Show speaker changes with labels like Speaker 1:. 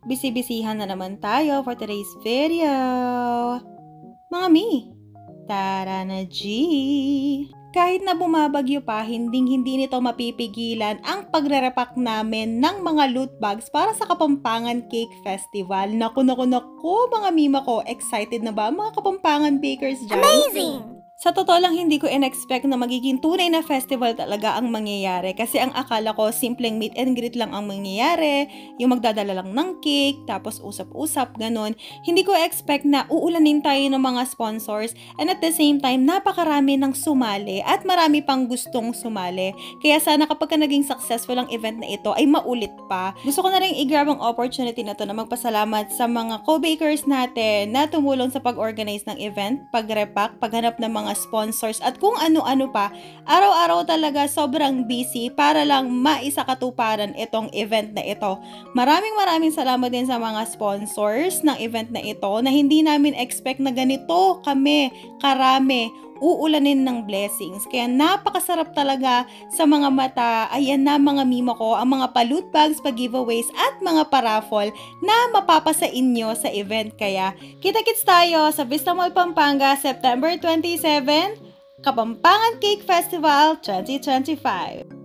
Speaker 1: Bisi-bisihan na naman tayo for today's video. Mga mi, tara na G! Kahit na bumabagyo pa, hindi nito mapipigilan ang pagre-repack namin ng mga loot bags para sa Kapampangan Cake Festival. Naku, mga mima ko, excited na ba mga Kapampangan bakers dyan?
Speaker 2: Amazing!
Speaker 1: Sa totoo lang, hindi ko in-expect na magiging tunay na festival talaga ang mangyayari kasi ang akala ko simpleng meet and greet lang ang mangyayari, yung magdadala lang ng cake, tapos usap-usap, ganun. Hindi ko expect na uulanin tayo ng mga sponsors and at the same time, napakarami ng sumali at marami pang gustong sumali. Kaya sana kapag naging successful ang event na ito ay maulit pa. Gusto ko na rin i-grab ang opportunity na to na magpasalamat sa mga co-bakers natin na tumulong sa pag-organize ng event, pag-repack, paghanap ng mga sponsors at kung ano-ano pa. Araw-araw talaga sobrang busy para lang maisakatuparan itong event na ito. Maraming salamat din sa mga sponsors ng event na ito na hindi namin expect na ganito kami karami uulanin ng blessings. Kaya napakasarap talaga sa mga mata. Ayan na mga mimo ko, ang mga pa-loot bags, pa-giveaways at mga paraffle na mapapasa inyo sa event. Kaya kita-kits tayo sa Vista Mall Pampanga, September 27, Kapampangan Cake Festival 2025.